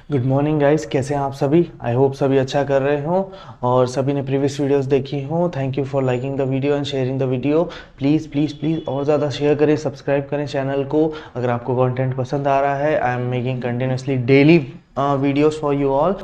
Good morning guys, कैसे हैं आप सभी। आई होप सभी अच्छा कर रहे हो और सभी ने प्रीवियस वीडियोस देखी हो। Thank you for liking the video and sharing the video. Please please please और ज़्यादा शेयर करें, सब्सक्राइब करें चैनल को अगर आपको कंटेंट पसंद आ रहा है। I am making continuously daily videos for you all.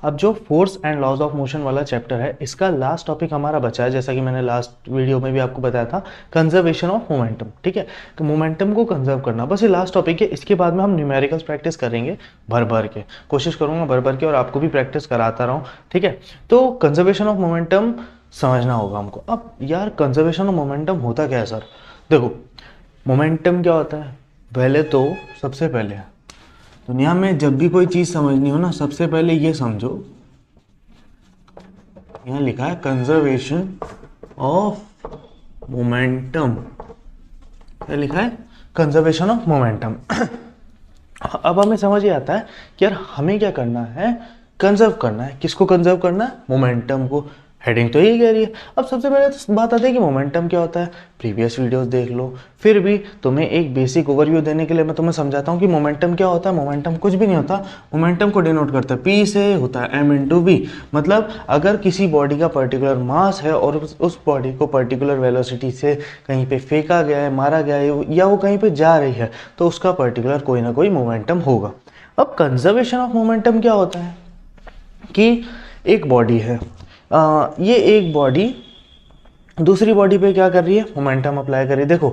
अब जो force and laws of motion वाला चैप्टर है, इसका लास्ट टॉपिक हमारा बचा है, जैसा कि मैंने लास्ट वीडियो में भी आपको बताया था, कंजर्वेशन ऑफ मोमेंटम। ठीक है, तो मोमेंटम को कंजर्व करना बस ये लास्ट टॉपिक है। इसके बाद में हम न्यूमेरिकल्स प्रैक्टिस करेंगे भर भर के, कोशिश करूंगा भर भर के और आपको भी प्रैक्टिस कराता रहूं। ठीक है, तो कंजर्वेशन ऑफ मोमेंटम समझना होगा हमको। अब यार कंजर्वेशन ऑफ मोमेंटम होता क्या है सर? देखो, मोमेंटम क्या होता है, पहले तो सबसे पहले दुनिया में जब भी कोई चीज़ समझनी हो ना, सबसे पहले ये समझो, यहाँ लिखा है कंजर्वेशन ऑफ मोमेंटम। क्या लिखा है? Conservation of momentum. अब हमें समझ ही आता है कि यार हमें क्या करना है, कंजर्व करना है। किसको कंजर्व करना है? मोमेंटम को। हेडिंग तो यही कह रही है। अब सबसे पहले तो बात आती है कि मोमेंटम क्या होता है। प्रीवियस वीडियोस देख लो, फिर भी तुम्हें एक बेसिक ओवरव्यू देने के लिए मैं तुम्हें समझाता हूँ कि मोमेंटम क्या होता है। मोमेंटम कुछ भी नहीं होता। मोमेंटम को डिनोट करता है पी से, होता है एम इंटू वी। मतलब अगर किसी बॉडी का पर्टिकुलर मास है और उस बॉडी को पर्टिकुलर वेलोसिटी से कहीं पे फेंका गया है, मारा गया है, या वो कहीं पे जा रही है, तो उसका पर्टिकुलर कोई ना कोई मोमेंटम होगा। अब कंजर्वेशन ऑफ मोमेंटम क्या होता है कि एक बॉडी है, ये एक बॉडी दूसरी बॉडी पे क्या कर रही है, मोमेंटम अप्लाई कर रही है। देखो,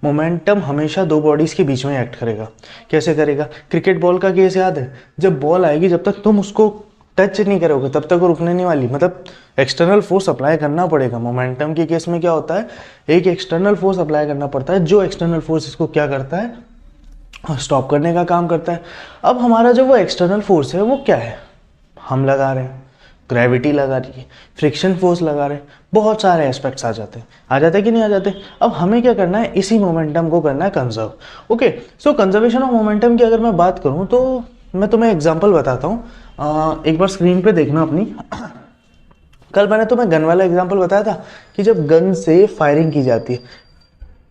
मोमेंटम हमेशा दो बॉडीज के बीच में एक्ट करेगा। कैसे करेगा? क्रिकेट बॉल का केस याद है, जब बॉल आएगी, जब तक तुम उसको टच नहीं करोगे तब तक वो रुकने नहीं वाली। मतलब एक्सटर्नल फोर्स अप्लाई करना पड़ेगा। मोमेंटम के केस में क्या होता है, एक एक्सटर्नल फोर्स अप्लाई करना पड़ता है, जो एक्सटर्नल फोर्स इसको क्या करता है, स्टॉप करने का काम करता है। अब हमारा जो वो एक्सटर्नल फोर्स है वो क्या है, हम लगा रहे हैं, ग्रेविटी लगा रही है, फ्रिक्शन फोर्स लगा रहे हैं, बहुत सारे एस्पेक्ट्स आ जाते हैं कि नहीं आ जाते। अब हमें क्या करना है, इसी मोमेंटम को करना है conserve. Okay, so conservation of momentum की अगर मैं बात करूं तो मैं तुम्हें एग्जांपल बताता हूं। एक बार स्क्रीन पे देखना अपनी। कल मैंने तुम्हें गन वाला एग्जांपल बताया था कि जब गन से फायरिंग की जाती है,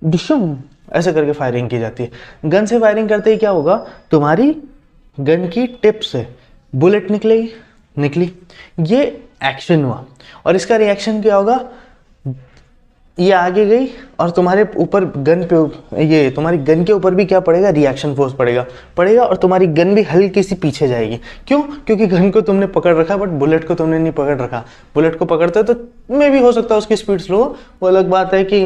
डिशुम ऐसे करके फायरिंग की जाती है। गन से फायरिंग करते ही क्या होगा, तुम्हारी गन की टिप से बुलेट निकली, ये एक्शन हुआ। और इसका रिएक्शन क्या होगा, ये आगे गई और तुम्हारे ऊपर गन पे, ये तुम्हारी गन के ऊपर भी क्या पड़ेगा, रिएक्शन फोर्स पड़ेगा और तुम्हारी गन भी हल्की सी पीछे जाएगी। क्यों? क्योंकि गन को तुमने पकड़ रखा बट बुलेट को तुमने नहीं पकड़ रखा। बुलेट को पकड़ते तो मे भी हो सकता है उसकी स्पीड स्लो, वो अलग बात है कि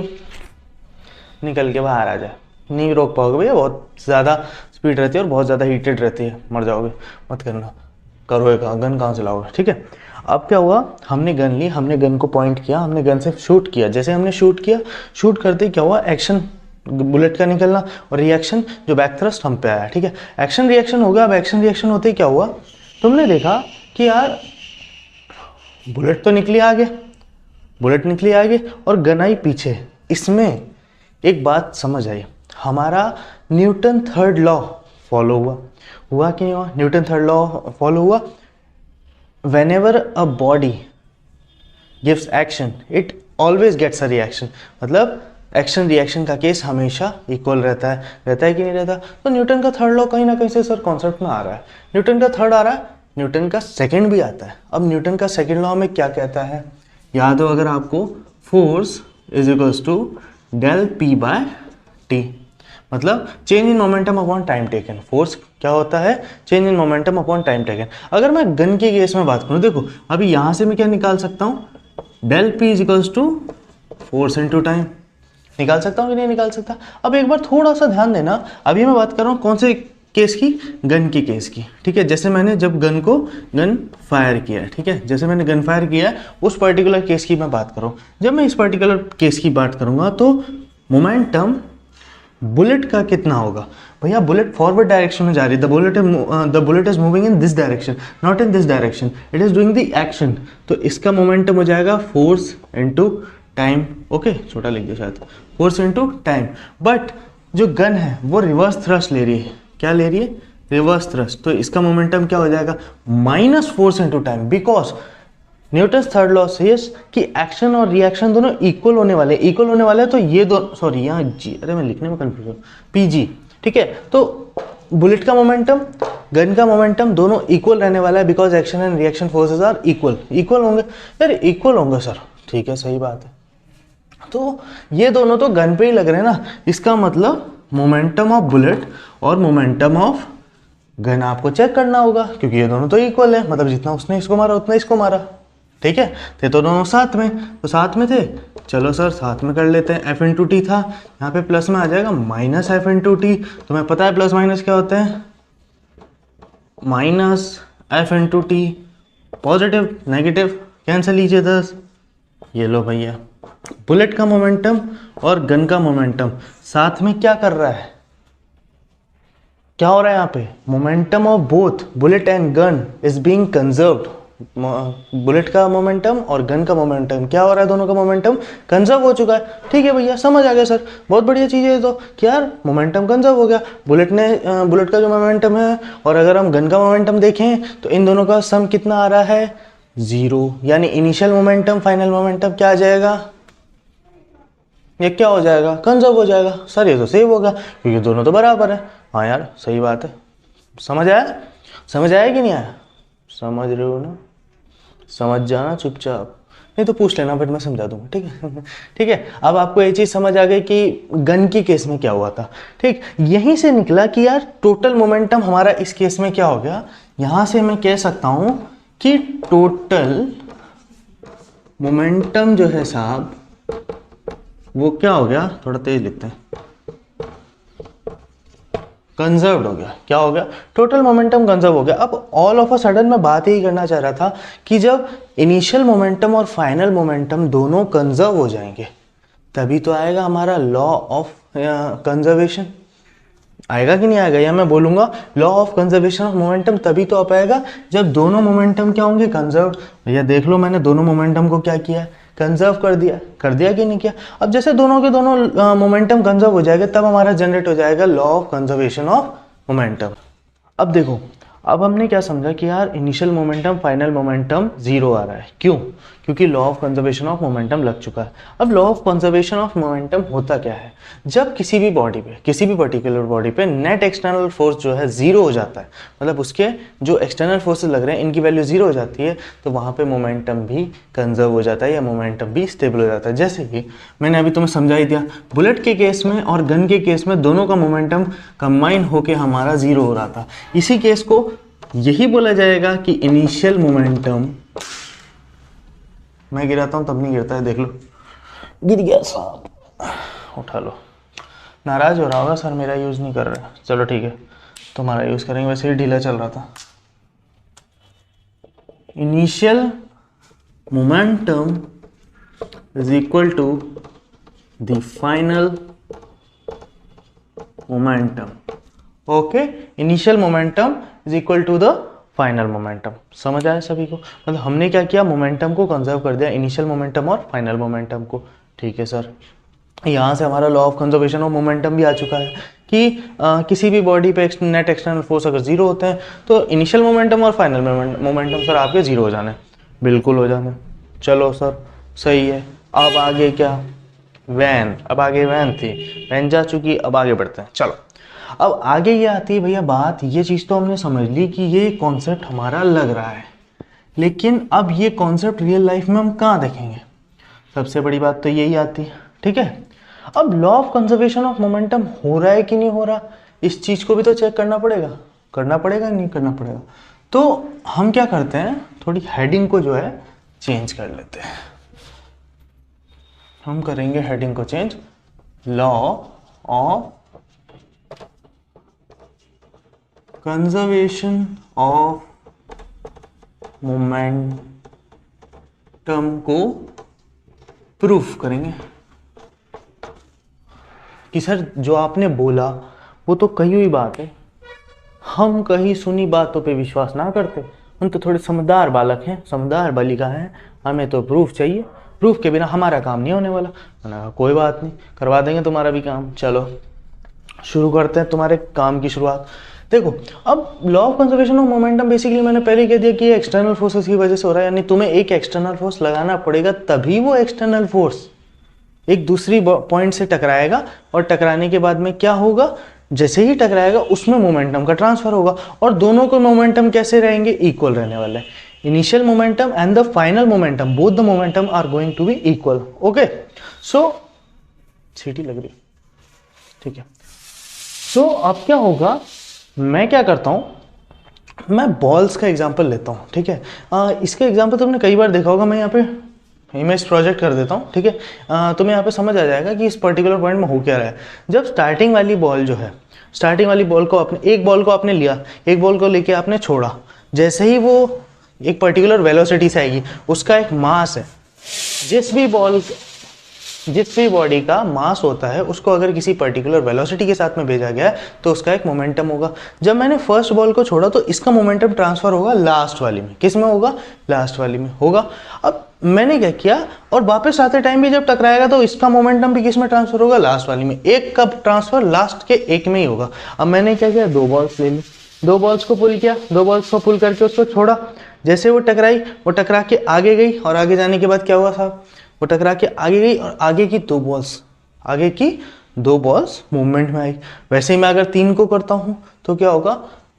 निकल के बाहर आ जाए, नहीं रोक पाओगे भैया, बहुत ज़्यादा स्पीड रहती है और बहुत ज़्यादा हीटेड रहती है, मर जाओगे, मत करना, करोगे कहाँ, गन कहाँ चलाओगे। ठीक है, अब क्या हुआ, हमने गन ली, हमने गन को पॉइंट किया, हमने गन से शूट किया। जैसे हमने शूट किया, शूट करते क्या हुआ, एक्शन बुलेट का निकलना और रिएक्शन जो बैक थ्रस्ट हम पे आया। ठीक है, एक्शन रिएक्शन हो गया। अब एक्शन रिएक्शन होते ही क्या हुआ, तुमने देखा कि यार बुलेट तो निकली आगे, बुलेट निकली आगे और गन आई पीछे। इसमें एक बात समझ आई, हमारा न्यूटन थर्ड लॉ फॉलो हुआ कि नहीं हुआ? न्यूटन थर्ड लॉ फॉलो हुआ। Whenever a body gives action, it always gets a reaction। मतलब एक्शन रिएक्शन का केस हमेशा इक्वल रहता है कि नहीं रहता? तो न्यूटन का थर्ड लॉ कहीं ना कहीं से सर कॉन्सेप्ट में आ रहा है। न्यूटन का थर्ड आ रहा है, न्यूटन का सेकंड भी आता है। अब न्यूटन का सेकंड लॉ में क्या कहता है, याद हो अगर आपको, force is equals to del P by T. मतलब change in momentum upon time taken. Force क्या होता है, change in momentum upon time taken. अगर मैं गन के केस में बात करूं, देखो अभी यहां से मैं क्या निकाल सकता हूं, del P is equals to force into time. निकाल सकता हूं कि नहीं निकाल सकता? अब एक बार थोड़ा सा ध्यान देना, अभी मैं बात कर रहा हूं कौन से केस की, गन की केस की। ठीक है, जैसे मैंने जब गन फायर किया, ठीक है, जैसे मैंने गन फायर किया उस पर्टिकुलर केस की मैं बात कर रहा हूं। जब मैं इस पर्टिकुलर केस की बात करूंगा तो मोमेंटम बुलेट का कितना होगा, भैया बुलेट फॉरवर्ड डायरेक्शन में जा रही है, the bullet is moving in this direction, not in this direction, it is doing the action. तो इसका मोमेंटम हो जाएगा फोर्स इनटू टाइम। ओके, छोटा लिख दिया शायद, फोर्स इनटू टाइम। बट जो गन है वो रिवर्स थ्रस्ट ले रही है। क्या ले रही है? Reverse thrust. तो इसका मोमेंटम क्या हो जाएगा, minus force into time, because Newton third law says कि एक्शन और रिएक्शन दोनों इक्वल होने वाले तो ये दो, सॉरी यहाँ जी, अरे मैं लिखने में कंफ्यूज हूँ, पीजी। ठीक है, तो बुलेट का मोमेंटम गन का मोमेंटम दोनों इक्वल रहने वाला है because action and reaction forces are equal. Equal होंगे यार, इक्वल होंगे सर, ठीक है सही बात है। तो ये दोनों तो गन पे ही लग रहे हैं ना, इसका मतलब मोमेंटम ऑफ बुलेट और मोमेंटम ऑफ गन आपको चेक करना होगा क्योंकि ये दोनों तो इक्वल है, मतलब जितना उसने इसको मारा उतना इसको मारा, ठीक है। थे तो दोनों साथ में, तो साथ में थे, चलो सर साथ में कर लेते हैं। एफ इंटू टी था, यहाँ पे प्लस में आ जाएगा माइनस एफ इंटू टी। तुम्हें पता है प्लस माइनस क्या होते हैं, minus F into T, positive negative cancel लीजिए 10। ये लो भैया, बुलेट का मोमेंटम और गन का मोमेंटम साथ में क्या कर रहा है, क्या हो रहा है यहाँ पे, momentum of both bullet and gun is being conserved. Bullet का मोमेंटम और गन का मोमेंटम क्या हो रहा है, दोनों का मोमेंटम कंजर्व हो चुका है। ठीक है भैया, समझ आ गया सर, बहुत बढ़िया चीज़ है तो कि यार मोमेंटम कंजर्व हो गया। बुलेट का जो मोमेंटम है और अगर हम गन का मोमेंटम देखें तो इन दोनों का सम कितना आ रहा है, 0। यानी इनिशियल मोमेंटम फाइनल मोमेंटम क्या आ जाएगा, ये क्या हो जाएगा, कंजर्व हो जाएगा। सर ये तो सेव होगा क्योंकि दोनों तो बराबर है। हाँ यार सही बात है, समझ आया, समझ आया कि नहीं आया, समझ रहे हो ना, समझ जाना चुपचाप, नहीं तो पूछ लेना, बट मैं समझा दूंगा, ठीक है। ठीक है, अब आपको ये चीज़ समझ आ गई कि गन की केस में क्या हुआ था। ठीक, यहीं से निकला कि यार टोटल मोमेंटम हमारा इस केस में क्या हो गया, यहां से मैं कह सकता हूं कि टोटल मोमेंटम जो है साहब वो क्या हो गया, थोड़ा तेज लिखते हैं, कंजर्व्ड हो गया। क्या हो गया, टोटल मोमेंटम कंजर्व हो गया। अब ऑल ऑफ अ सडन मैं बात यही करना चाह रहा था कि जब इनिशियल मोमेंटम और फाइनल मोमेंटम दोनों कंजर्व हो जाएंगे तभी तो आएगा हमारा लॉ ऑफ कंजर्वेशन, आएगा कि नहीं आएगा, या मैं बोलूंगा law of conservation of momentum तभी तो आ पाएगा जब दोनों मोमेंटम क्या होंगे, कंजर्व्ड। भैया देख लो, मैंने दोनों मोमेंटम को क्या किया, कंजर्व कर दिया कि नहीं किया। अब जैसे दोनों के दोनों मोमेंटम कंजर्व हो जाएगा तब हमारा जनरेट हो जाएगा law of conservation of momentum. अब देखो, अब हमने क्या समझा कि यार इनिशियल मोमेंटम फाइनल मोमेंटम 0 आ रहा है, क्यों, क्योंकि law of conservation of momentum लग चुका है। अब law of conservation of momentum होता क्या है, जब किसी भी बॉडी पे, किसी भी पर्टिकुलर बॉडी पे नेट एक्सटर्नल फोर्स जो है 0 हो जाता है, मतलब उसके जो एक्सटर्नल फोर्सेस लग रहे हैं इनकी वैल्यू 0 हो जाती है, तो वहाँ पे मोमेंटम भी कंजर्व हो जाता है या मोमेंटम भी स्टेबल हो जाता है। जैसे कि मैंने अभी तुम्हें समझा ही दिया, बुलेट के केस में और गन के केस में दोनों का मोमेंटम कंबाइन होके हमारा 0 हो रहा था। इसी केस को यही बोला जाएगा कि इनिशियल मोमेंटम, मैं गिराता हूं तब नहीं गिरता है, देख लो, गिर गया साहब, उठा लो। नाराज हो रहा होगा सर मेरा यूज नहीं कर रहा है, चलो ठीक है तुम्हारा यूज करेंगे, वैसे ही ढीला चल रहा था। Initial momentum is equal to the final momentum. Okay, initial momentum is equal to the final momentum. समझ आया सभी को, मतलब हमने क्या किया, मोमेंटम को कंजर्व कर दिया, इनिशियल मोमेंटम और फाइनल मोमेंटम को। ठीक है सर, यहाँ से हमारा law of conservation of momentum भी आ चुका है कि किसी भी बॉडी पे नेट एक्सटर्नल फोर्स अगर 0 होते हैं तो इनिशियल मोमेंटम और फाइनल मोमेंटम सर आपके 0 हो जाने, बिल्कुल हो जाने। चलो सर सही है, अब आगे क्या, वैन, अब आगे वैन थी, वैन जा चुकी, अब आगे बढ़ते हैं। चलो अब आगे ये आती है भैया बात, ये चीज़ तो हमने समझ ली कि ये कॉन्सेप्ट हमारा लग रहा है, लेकिन अब ये कॉन्सेप्ट रियल लाइफ में हम कहाँ देखेंगे, सबसे बड़ी बात तो यही आती है। ठीक है, अब law of conservation of momentum हो रहा है कि नहीं हो रहा, इस चीज़ को भी तो चेक करना पड़ेगा नहीं करना पड़ेगा। तो हम क्या करते हैं, थोड़ी हेडिंग को जो है चेंज कर लेते हैं, हम करेंगे हेडिंग को change, law of conservation of momentum को प्रूफ करेंगे कि सर जो आपने बोला वो तो कही हुई बात है, हम कहीं सुनी बातों पे विश्वास ना करते, हम तो थोड़े समझदार बालक हैं, समझदार बालिका हैं, हमें तो प्रूफ चाहिए, प्रूफ के बिना हमारा काम नहीं होने वाला। मैंने कहा कोई बात नहीं, करवा देंगे तुम्हारा भी काम। चलो शुरू करते हैं तुम्हारे काम की शुरुआत। देखो, अब law of conservation of momentum basically मैंने पहले कह दिया कि ये एक्सटर्नल फोर्सेस की वजह से हो रहा है, यानी तुम्हें एक एक्सटर्नल फोर्स लगाना पड़ेगा तभी वो एक्सटर्नल फोर्स एक दूसरी पॉइंट से टकराएगा और टकराने के बाद में क्या होगा, जैसे ही टकराएगा उसमें मोमेंटम का ट्रांसफर होगा, और दोनों के मोमेंटम कैसे रहेंगे, इक्वल रहने वाले हैं। Initial momentum and the final momentum, both the momentum are going to be equal. Okay, so सीटी लग रही, ठीक है। सो अब क्या होगा, मैं क्या करता हूं, मैं बॉल्स का एग्जांपल लेता हूं, ठीक है। इसका एग्जांपल तुमने कई बार देखा होगा, मैं यहाँ पे इमेज प्रोजेक्ट कर देता हूँ, ठीक है। तुम्हें यहाँ पे समझ आ जाएगा कि इस पर्टिकुलर पॉइंट में हो क्या रहा है। जब स्टार्टिंग वाली बॉल जो है, स्टार्टिंग वाली बॉल को आपने, एक बॉल को आपने लिया, एक बॉल को लेके आपने छोड़ा, जैसे ही वो एक पर्टिकुलर वेलोसिटी से आएगी, उसका एक मास है। जिस भी बॉडी का मास होता है उसको अगर किसी पर्टिकुलर वेलोसिटी के साथ में भेजा गया है तो उसका एक मोमेंटम होगा। जब मैंने फर्स्ट बॉल को छोड़ा तो इसका मोमेंटम ट्रांसफर होगा लास्ट वाली में। किस में होगा, लास्ट वाली में होगा। अब मैंने क्या किया, और वापस आते टाइम भी जब टकराएगा तो इसका मोमेंटम भी किस में ट्रांसफर होगा, लास्ट वाली में। एक का ट्रांसफर लास्ट के एक में ही होगा। अब मैंने क्या किया, दो बॉल्स ले ली, दो बॉल्स को पुल किया, दो बॉल्स को पुल करके उसको छोड़ा, जैसे वो टकराई, वो टकरा के आगे गई, और आगे जाने के बाद क्या हुआ साहब, वो टकरा के आगे गई और आगे की दो बॉल्स मूवमेंट में आई। वैसे ही मैं अगर 3 को करता हूं तो क्या होगा,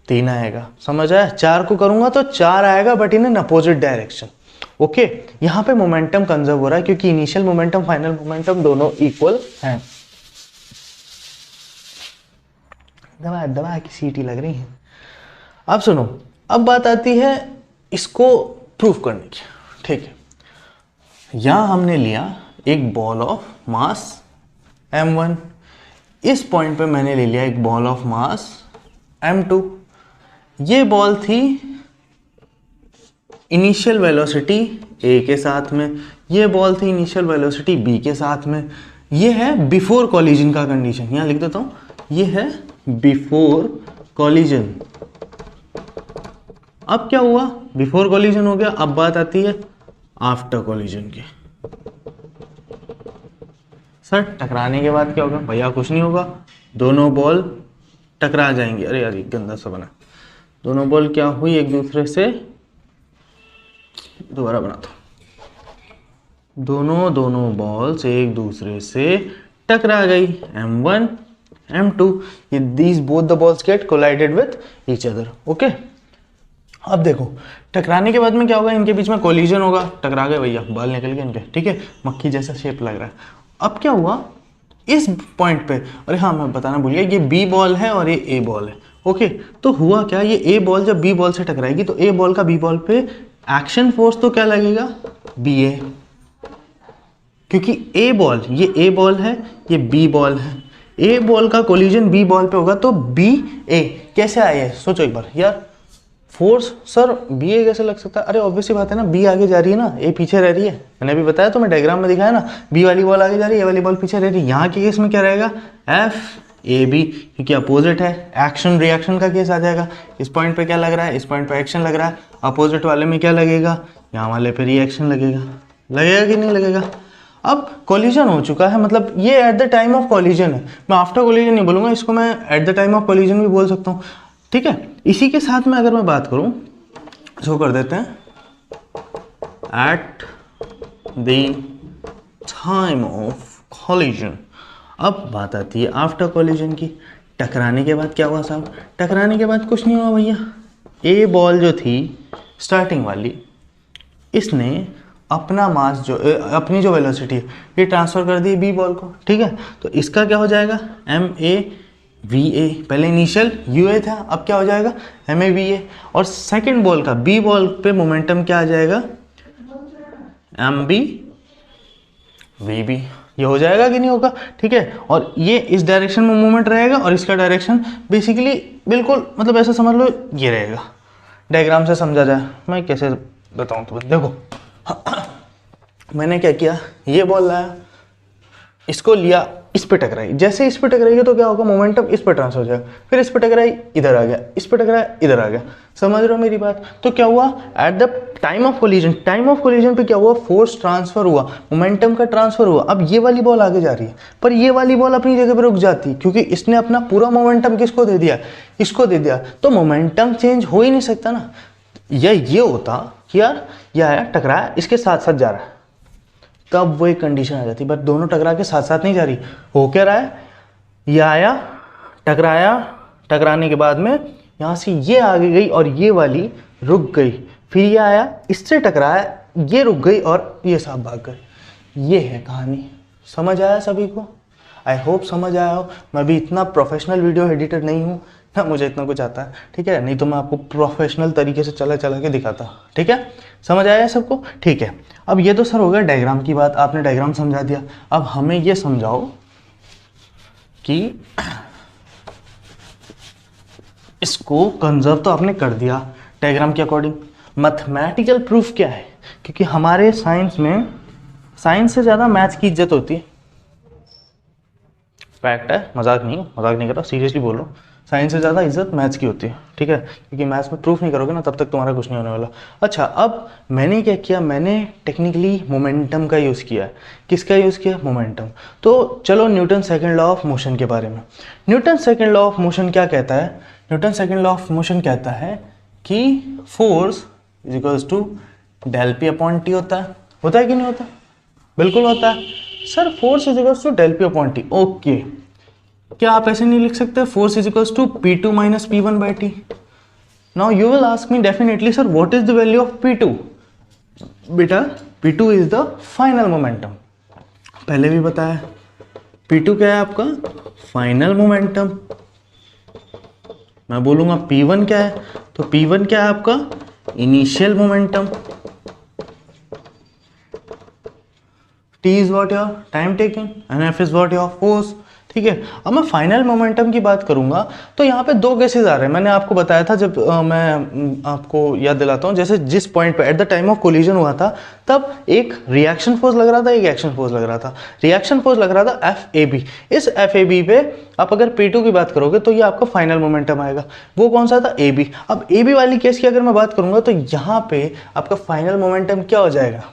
3 आएगा, समझ आया। 4 को करूंगा तो 4 आएगा, but in an opposite direction. Okay, यहां पे मोमेंटम कंजर्व हो रहा है क्योंकि इनिशियल मोमेंटम, फाइनल मोमेंटम दोनों इक्वल हैं। दवा की सीटी लग रही है। अब सुनो, अब बात आती है इसको प्रूफ करने की, ठीक है। यहां हमने लिया एक बॉल ऑफ मास m1, इस पॉइंट पे मैंने ले लिया एक बॉल ऑफ मास m2। ये बॉल थी इनिशियल वेलोसिटी a के साथ में, ये बॉल थी इनिशियल वेलोसिटी b के साथ में। ये है बिफोर कॉलिजन का कंडीशन, यहां लिख देता हूं, ये है बिफोर कॉलिजन। अब क्या हुआ, बिफोर कॉलिजन हो गया। अब बात आती है आफ्टर कॉलिजन की। सर टकराने के बाद क्या होगा, भैया कुछ नहीं होगा, दोनों बॉल टकरा जाएंगे। अरे यार गंदा सा बना, दोनों बॉल क्या हुई, एक दूसरे से, दोबारा बनाता हूं, दोनों बॉल्स एक दूसरे से टकरा गई, m1 m2, ये these both the balls get collided with each other. Okay, अब देखो टकराने के बाद में क्या होगा, इनके बीच में कोलिजन होगा, टकरा गए भैया, बाल निकल गए इनके, ठीक है, मक्खी जैसा शेप लग रहा है। अब क्या हुआ इस पॉइंट पे, अरे हाँ मैं बताना भूल गया, ये बी बॉल है और ये ए बॉल है। ओके, तो हुआ क्या, ये ए बॉल जब बी बॉल से टकराएगी तो ए बॉल का बी बॉल पे एक्शन फोर्स तो क्या लगेगा, बी ए, क्योंकि ए बॉल, ये ए बॉल है, ये बी बॉल है, ए बॉल का कोलिजन बी बॉल पे होगा तो बी ए कैसे आए, सोचो एक बार यार। फोर्स सर बी ए कैसे लग सकता है, अरे ऑब्वियसली बात है ना, बी आगे जा रही है ना, ए पीछे रह रही है। मैंने अभी बताया, तो मैं डायग्राम में दिखाया ना, बी वाली बॉल आगे जा रही है, ए वाली बॉल पीछे रह रही है। यहाँ के केस में क्या रहेगा, एफ ए बी, क्योंकि अपोजिट है, एक्शन रिएक्शन का केस आ जाएगा। इस पॉइंट पे क्या लग रहा है, इस पॉइंट पे एक्शन लग रहा है, अपोजिट वाले में क्या लगेगा, यहाँ वाले पे रिएक्शन लगेगा, लगेगा कि नहीं लगेगा। अब कोलिजन हो चुका है, मतलब ये at the time of collision है, मैं आफ्टर कोलिजन नहीं बोलूंगा, इसको मैं at the time of collision भी बोल सकता हूँ, ठीक है। इसी के साथ में अगर मैं बात करूं, इसको कर देते हैं at the time of collision. अब बात आती है आफ्टर कोलिजन की। टकराने के बाद क्या हुआ साहब, टकराने के बाद कुछ नहीं हुआ भैया, ए बॉल जो थी स्टार्टिंग वाली, इसने अपना मास जो अपनी जो वेलोसिटी है ये ट्रांसफर कर दी बी बॉल को, ठीक है। तो इसका क्या हो जाएगा, एम ए वी ए, पहले इनिशियल यू ए था, अब क्या हो जाएगा एम ए वी ए। और सेकेंड बॉल का बी बॉल पे मोमेंटम क्या आ जाएगा, एम बी वी बी, ये हो जाएगा कि नहीं होगा, ठीक है। और ये इस डायरेक्शन में मूवमेंट रहेगा और इसका डायरेक्शन बेसिकली बिल्कुल मतलब ऐसा समझ लो ये रहेगा। डायग्राम से समझा जाए, मैं कैसे बताऊं तुम्हें, देखो मैंने क्या किया, ये बॉल लाया, इसको लिया, इस पे टकराई, जैसे इस पे टकराएगी तो क्या होगा, मोमेंटम इस पे ट्रांसफर हो जाएगा, फिर इस पे टकराई इधर आ गया, इस पे टकराया इधर आ गया, समझ रहे हो मेरी बात। तो क्या हुआ, at the time of collision, time of collision पे क्या हुआ, फोर्स ट्रांसफर हुआ, मोमेंटम का ट्रांसफर हुआ। अब ये वाली बॉल आगे जा रही है, पर ये वाली बॉल अपनी जगह पे रुक जाती, क्योंकि इसने अपना पूरा मोमेंटम किसको दे दिया, इसको दे दिया, तो मोमेंटम चेंज हो ही नहीं सकता ना। या ये होता कि यार ये आया टकराया, इसके साथ साथ जा रहा है, तब वो एक कंडीशन आ जाती, बट दोनों टकरा के साथ साथ नहीं जा रही, हो क्या रहा है, ये आया टकराया, टकराने के बाद में यहाँ से ये आगे गई और ये वाली रुक गई, फिर ये आया, इससे टकराया, ये रुक गई और ये सब भाग गए। ये है कहानी। समझ आया सभी को? आई होप समझ आया हो। मैं भी इतना प्रोफेशनल वीडियो एडिटर नहीं हूँ ना, मुझे इतना कुछ आता है, ठीक है, नहीं तो मैं आपको प्रोफेशनल तरीके से चला चला के दिखाता, ठीक है। समझ आया सबको? ठीक है। अब ये तो सर हो गया डायग्राम की बात, आपने डायग्राम समझा दिया। अब हमें ये समझाओ कि इसको कंजर्व तो आपने कर दिया डायग्राम के अकॉर्डिंग, मैथमेटिकल प्रूफ क्या है? क्योंकि हमारे साइंस में साइंस से ज़्यादा मैथ्स की इज्जत होती है। फैक्ट है, मजाक नहीं कर रहा, सीरियसली बोल रहा हूँ। साइंस से ज़्यादा इज्जत मैथ्स की होती है, ठीक है, क्योंकि मैथ्स में प्रूफ नहीं करोगे ना तब तक तुम्हारा कुछ नहीं होने वाला। अच्छा, अब मैंने क्या किया, मैंने टेक्निकली मोमेंटम का यूज़ किया है। किसका यूज़ किया? मोमेंटम। तो चलो Newton second law of motion के बारे में। Newton second law of motion क्या कहता है? Newton second law of motion कहता है कि force is equals to del p upon t होता है कि नहीं होता? बिल्कुल होता है sir. Force is equals to del p upon t. Okay, क्या आप ऐसे नहीं लिख सकते force is equals to p two minus p one by T? Now you will ask me definitely sir what is the value of P two? बेटा P two is the final momentum, पहले भी बताया। P two क्या है आपका? Final momentum. मैं बोलूंगा P one क्या है, तो पी वन क्या है आपका? Initial momentum. T is what your time taken and F is what your force, ठीक है। अब मैं फाइनल मोमेंटम की बात करूंगा तो यहाँ पे दो केसेस आ रहे हैं। मैंने आपको बताया था, जब मैं आपको याद दिलाता हूँ, जैसे जिस पॉइंट पे at the time of collision हुआ था तब एक रिएक्शन फोर्स लग रहा था, एक एक्शन फोर्स लग रहा था। रिएक्शन फोर्स लग रहा था FAB। इस FAB पे आप अगर P2 की बात करोगे तो ये आपका फाइनल मोमेंटम आएगा। वो कौन सा था? AB। अब AB वाली केस की अगर मैं बात करूंगा तो यहाँ पे आपका फाइनल मोमेंटम क्या हो जाएगा?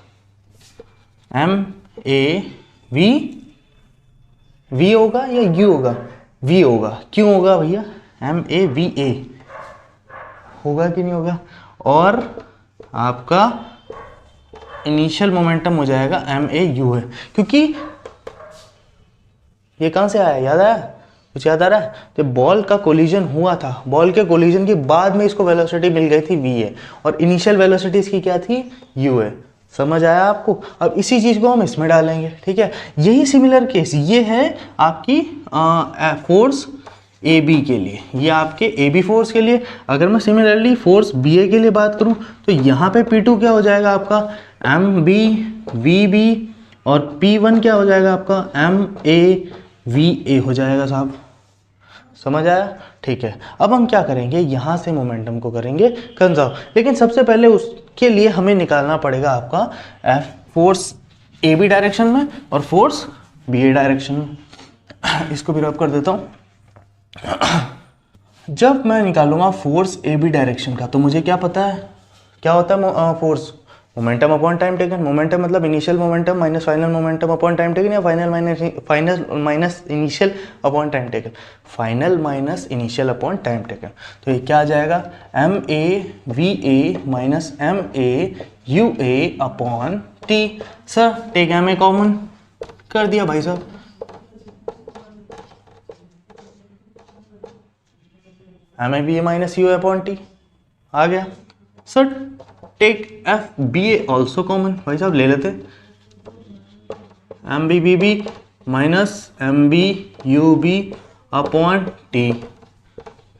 MAV। V होगा या U होगा? V होगा। क्यों होगा भैया? MAVA होगा कि नहीं होगा? और आपका इनिशियल मोमेंटम हो जाएगा MAU है, क्योंकि ये कहां से आया? याद आया? कुछ याद आ रहा है? तो बॉल का कोलिजन हुआ था, बॉल के कोलिजन के बाद में इसको वेलोसिटी मिल गई थी VA, और इनिशियल वेलोसिटी इसकी क्या थी? UA। समझ आया आपको? अब इसी चीज को हम इसमें डालेंगे, ठीक है। यही सिमिलर केस ये है आपकी फोर्स AB के लिए, ये आपके AB फोर्स के लिए। अगर मैं सिमिलरली फोर्स BA के लिए बात करूं तो यहाँ पे P2 क्या हो जाएगा आपका? MBVB, और P1 क्या हो जाएगा आपका? MAVA हो जाएगा साहब। समझ आया? ठीक है। अब हम क्या करेंगे, यहां से मोमेंटम को करेंगे कंजर्व, लेकिन सबसे पहले उसके लिए हमें निकालना पड़ेगा आपका फोर्स AB डायरेक्शन में और फोर्स BA डायरेक्शन में। इसको भी रब कर देता हूं। जब मैं निकालूंगा फोर्स AB डायरेक्शन का तो मुझे क्या पता है क्या होता है force? Momentum upon time taken. Momentum मतलब initial momentum minus final momentum upon time taken, या final minus initial upon time taken. Final minus initial upon time taken, तो ये क्या आ जाएगा? MAVA minus MAUA upon T। Sir take MA common कर दिया भाई साहब, MAVA minus UA upon T आ गया। Sir take FBA also common, भाई साहब ले लेते, MBBB minus MBUB upon T।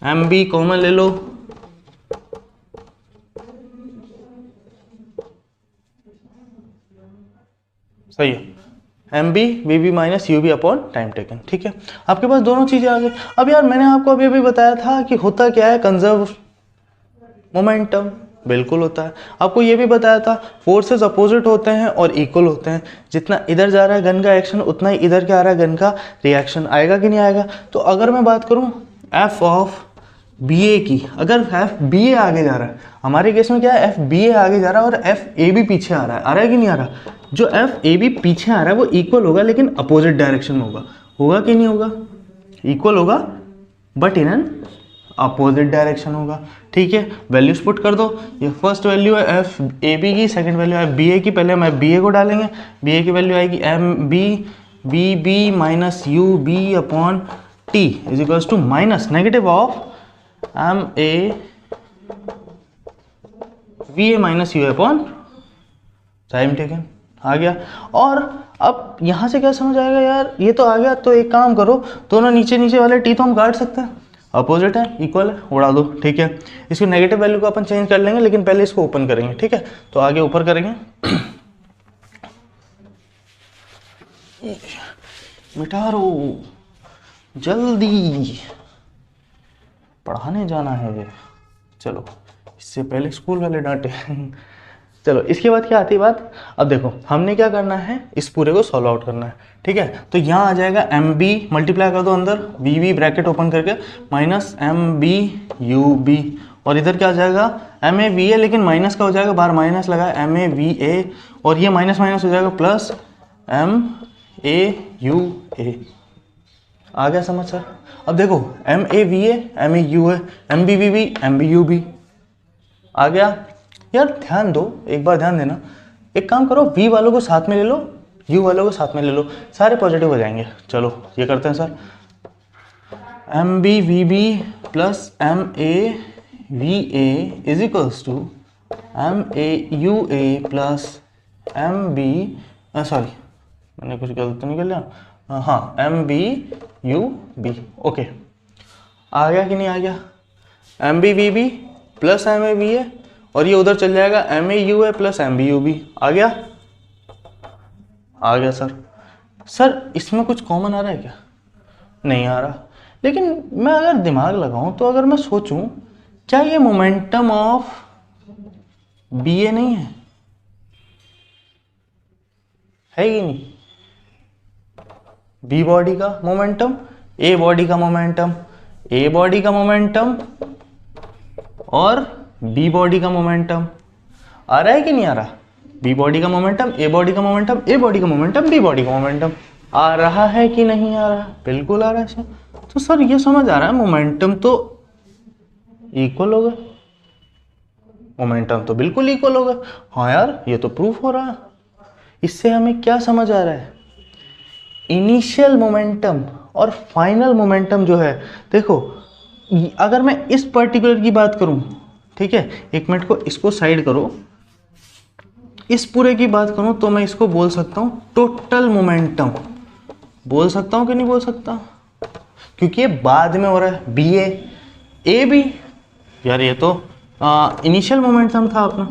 MB common ले लो, सही है, MBBB minus UB upon time taken, ठीक है। आपके पास दोनों चीजें आ गई। अब यार मैंने आपको अभी अभी बताया था कि होता क्या है कंजर्व मोमेंटम, बिल्कुल होता है। आपको ये भी बताया था फोर्सेस अपोजिट होते हैं और इक्वल होते हैं। जितना इधर जा रहा है गन का एक्शन उतना ही इधर क्या आ रहा है गन का रिएक्शन। आएगा कि नहीं आएगा? तो अगर मैं बात करूं F ऑफ BA की, अगर FBA आगे जा रहा है, हमारे केस में क्या है FBA आगे जा रहा है और FAB पीछे आ रहा है कि नहीं आ रहा? जो FAB पीछे आ रहा है वो इक्वल होगा लेकिन अपोजिट डायरेक्शन में होगा कि नहीं होगा? इक्वल होगा but in an opposite direction होगा, ठीक है। वैल्यूज पुट कर दो। ये फर्स्ट वैल्यू है FAB की, सेकंड वैल्यू है BA की। पहले मैं BA को डालेंगे, BA की वैल्यू आएगी MBBB minus UB upon T is equals to minus negative of M A V A minus U upon time taken. आ गया। और अब यहाँ से क्या समझ आएगा यार, ये तो आ गया, तो एक काम करो, दोनों नीचे नीचे वाले टी तो हम काट सकते हैं, अपोजिट है, इक्वल है, उड़ा दो। ठीक है, इसको नेगेटिव वैल्यू को अपन चेंज कर लेंगे, लेकिन पहले इसको ओपन करेंगे। ठीक है, तो आगे ऊपर करेंगे। मिटा रो, जल्दी पढ़ाने जाना है। चलो, इससे पहले स्कूल वाले डांटे। चलो, इसके बाद क्या आती है बात, अब देखो हमने क्या करना है, इस पूरे को सॉल्व आउट करना है। ठीक है, तो यहाँ आ जाएगा एम बी, मल्टीप्लाई कर दो अंदर, वी बी ब्रैकेट ओपन करके minus m B you b, और इधर क्या आ जाएगा एम ए वी ए, लेकिन माइनस का हो जाएगा, बाहर माइनस लगा एम ए वी ए, और ये माइनस माइनस हो जाएगा plus M A U A. आ गया समझ सर? अब देखो M A V A, M A U A, M B V B, M B you B. आ गया यार, ध्यान दो, एक बार ध्यान देना। एक काम करो, v वालों को साथ में ले लो, u वालों को साथ में ले लो, सारे पॉजिटिव हो जाएंगे। चलो ये करते हैं sir, M B V B plus M A V A is equals to M A U A plus M B, sorry मैंने कुछ गलत तो नहीं कर लिया, हाँ M B you B. Okay, आ गया कि नहीं आ गया, M B V B plus M A V A, और ये उधर चल जाएगा M A U A plus M B you B. आ गया? आ गया सर। सर इसमें कुछ कॉमन आ रहा है क्या? नहीं आ रहा, लेकिन मैं अगर दिमाग लगाऊं तो अगर मैं सोचूं, क्या ये मोमेंटम ऑफ बी ए नहीं है? है कि नहीं? बी बॉडी का मोमेंटम, ए बॉडी का मोमेंटम, ए बॉडी का मोमेंटम और बी बॉडी का मोमेंटम। आ रहा है कि नहीं आ रहा? बी बॉडी का मोमेंटम, ए बॉडी का मोमेंटम, ए बॉडी का मोमेंटम, बी बॉडी का मोमेंटम। आ रहा है कि नहीं आ रहा? बिल्कुल आ रहा है सर। तो सर ये समझ आ रहा है मोमेंटम तो इक्वल होगा, मोमेंटम तो बिल्कुल इक्वल होगा। हाँ यार, ये तो प्रूफ हो रहा है। इससे हमें क्या समझ आ रहा है, इनिशियल मोमेंटम और फाइनल मोमेंटम जो है, देखो अगर मैं इस पर्टिकुलर की बात करूं, ठीक है, एक मिनट को इसको साइड करो, इस पूरे की बात करूं तो मैं इसको बोल सकता हूं टोटल मोमेंटम। बोल सकता हूं कि नहीं बोल सकता? क्योंकि ये बाद में हो रहा है, बी ए बी, यार ये तो इनिशियल मोमेंटम था अपना,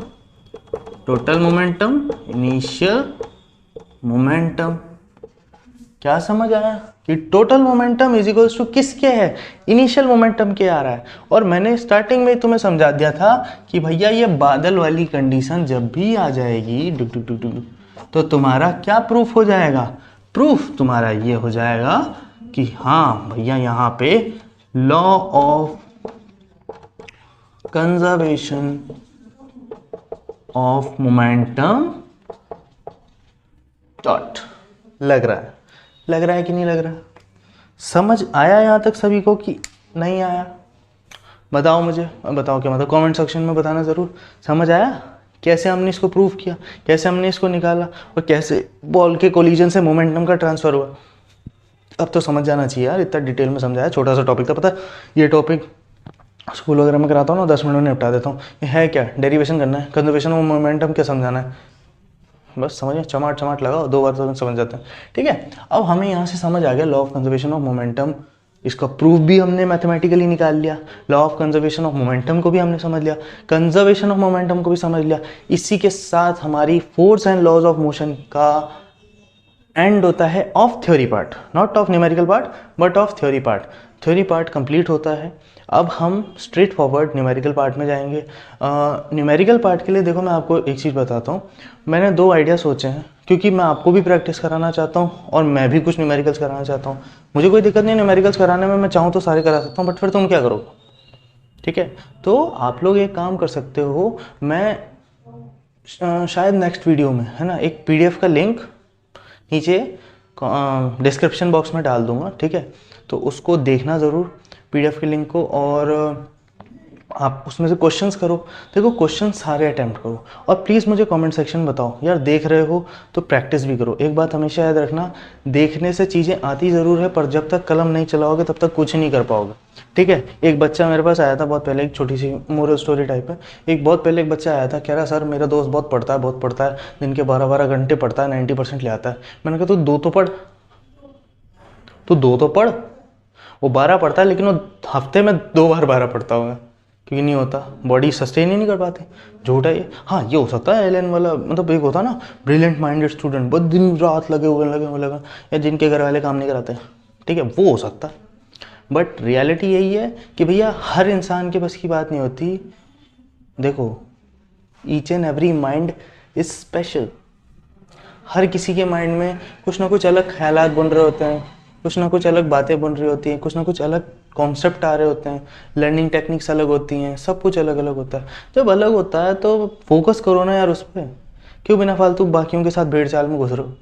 टोटल मोमेंटम, इनिशियल मोमेंटम। क्या समझ आया कि total momentum is equals to किसके है, इनिशियल मोमेंटम के आ रहा है। और मैंने स्टार्टिंग में तुम्हें समझा दिया था कि भैया ये बादल वाली कंडीशन जब भी आ जाएगी डुक डुक डुक डुक, तो तुम्हारा क्या प्रूफ हो जाएगा? प्रूफ तुम्हारा ये हो जाएगा कि हाँ भैया यहाँ पे law of conservation of momentum dot लग रहा है। लग रहा है कि नहीं लग रहा? समझ आया यहाँ तक सभी को कि नहीं आया? बताओ मुझे, बताओ क्या मतलब, कमेंट सेक्शन में बताना ज़रूर। समझ आया कैसे हमने इसको प्रूव किया, कैसे हमने इसको निकाला, और कैसे बॉल के कोलिजन से मोमेंटम का ट्रांसफ़र हुआ? अब तो समझ जाना चाहिए यार, इतना डिटेल में समझाया। छोटा सा टॉपिक था, पता है ये टॉपिक स्कूल वगैरह में कराता हूँ ना, 10 मिनट में निपटा देता हूँ। ये है क्या, डेरिवेशन करना है, कंजर्वेशन ऑफ मोमेंटम क्या समझाना है, बस समझिए, चमाट चमाट लगाओ, 2 बार तो समझ जाते हैं। ठीक है, अब हमें यहाँ से समझ आ गया law of conservation of momentum, इसका प्रूफ भी हमने मैथमेटिकली निकाल लिया, law of conservation of momentum को भी हमने समझ लिया, कंजर्वेशन ऑफ मोमेंटम को भी समझ लिया। इसी के साथ हमारी force and laws of motion का एंड होता है of theory part, not of numerical part but of theory part. Theory part complete होता है। अब हम स्ट्रेट फॉरवर्ड न्यूमेरिकल पार्ट में जाएंगे। न्यूमेरिकल पार्ट के लिए देखो मैं आपको एक चीज़ बताता हूँ, मैंने 2 आइडिया सोचे हैं, क्योंकि मैं आपको भी प्रैक्टिस कराना चाहता हूँ और मैं भी कुछ न्यूमेरिकल्स कराना चाहता हूँ। मुझे कोई दिक्कत नहीं न्यूमेरिकल्स कराने में, मैं चाहूँ तो सारे करा सकता हूँ, बट फिर तुम क्या करोगे? ठीक है, तो आप लोग एक काम कर सकते हो, मैं शायद नेक्स्ट वीडियो में, है ना, एक PDF का लिंक नीचे डिस्क्रिप्शन बॉक्स में डाल दूंगा। ठीक है, तो उसको देखना ज़रूर, PDF के लिंक को। और आप उसमें से क्वेश्चंस करो। देखो क्वेश्चन सारे अटेम्प्ट करो और प्लीज़ मुझे कमेंट सेक्शन में बताओ यार, देख रहे हो तो प्रैक्टिस भी करो। एक बात हमेशा याद रखना, देखने से चीज़ें आती ज़रूर है, पर जब तक कलम नहीं चलाओगे तब तक कुछ नहीं कर पाओगे। ठीक है। एक बच्चा मेरे पास आया था बहुत पहले, एक छोटी सी मोरल स्टोरी टाइप है। एक बहुत पहले एक बच्चा आया था, कह रहा सर मेरा दोस्त बहुत पढ़ता है, दिन के 12-12 घंटे पढ़ता है, 90% ले आता है। मैंने कहा तू दो तो पढ़, तू दो तो पढ़। वो 12 पढ़ता है, लेकिन वो हफ्ते में 2 बार 12 पढ़ता होगा, क्योंकि नहीं होता, बॉडी सस्टेन ही नहीं कर पाती। झूठ है ये। हाँ ये हो सकता है एलियन वाला, मतलब एक होता ना ब्रिलियंट माइंडेड स्टूडेंट, बहुत दिन रात लगे हुए या जिनके घर वाले काम नहीं कराते, ठीक है, वो हो सकता है। बट रियलिटी यही है कि भैया हर इंसान के बस की बात नहीं होती। देखो each and every mind is special. हर किसी के माइंड में कुछ ना कुछ अलग ख्यालात बन रहे होते हैं, कुछ ना कुछ अलग बातें बन रही होती हैं, कुछ ना कुछ अलग कॉन्सेप्ट आ रहे होते हैं, लर्निंग टेक्निक्स अलग होती हैं, सब कुछ अलग अलग होता है। जब अलग होता है तो फोकस करो ना यार उस पर, क्यों बिना फालतू बाकियों के साथ भेड़ चाल में घुस रहे हो।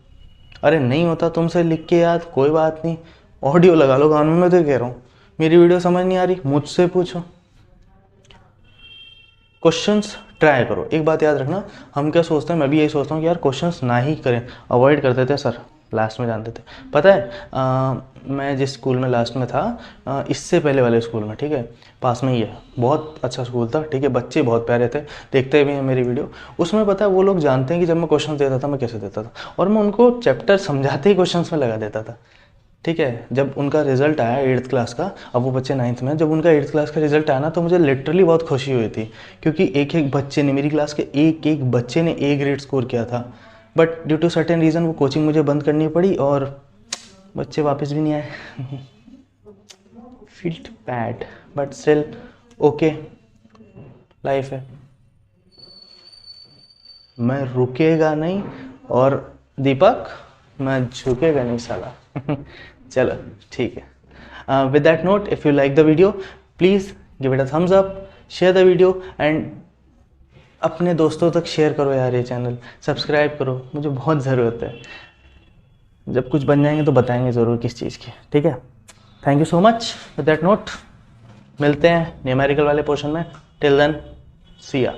अरे नहीं होता तुमसे लिख के याद, कोई बात नहीं, ऑडियो लगा लो कान में। मैं तो कह रहा हूँ मेरी वीडियो समझ नहीं आ रही, मुझसे पूछो, क्वेश्चंस ट्राई करो। एक बात याद रखना, हम क्या सोचते हैं, मैं भी यही सोचता हूँ कि यार क्वेश्चंस ना ही करें, अवॉइड करते थे सर, लास्ट में जानते थे। पता है मैं जिस स्कूल में लास्ट में था, इससे पहले वाले स्कूल में, ठीक है, पास में ही है, बहुत अच्छा स्कूल था, ठीक है, बच्चे बहुत प्यारे थे, देखते भी हैं मेरी वीडियो। उसमें पता है वो लोग जानते हैं कि जब मैं क्वेश्चन देता था मैं कैसे देता था, और मैं उनको चैप्टर समझाते ही क्वेश्चन में लगा देता था। ठीक है। जब उनका रिजल्ट आया 8th क्लास का, अब वो बच्चे 9th में, जब उनका 8th क्लास का रिजल्ट आया ना, तो मुझे लिटरली बहुत खुशी हुई थी, क्योंकि एक एक बच्चे ने, मेरी क्लास के एक एक बच्चे ने A ग्रेड स्कोर किया था। But due to certain reason वो कोचिंग मुझे बंद करनी पड़ी और बच्चे वापस भी नहीं आए। Field bad, but still okay, life है। मैं रुकेगा नहीं, और दीपक मैं झुकेगा नहीं साला। चलो ठीक है। With that note, if you like the video please give it a thumbs up, share the video and अपने दोस्तों तक शेयर करो यार, ये चैनल सब्सक्राइब करो, मुझे बहुत ज़रूरत है। जब कुछ बन जाएंगे तो बताएंगे ज़रूर किस चीज़ की, ठीक है। Thank you so much. With that note मिलते हैं न्यूमेरिकल वाले पोर्शन में। टिल देन सी या।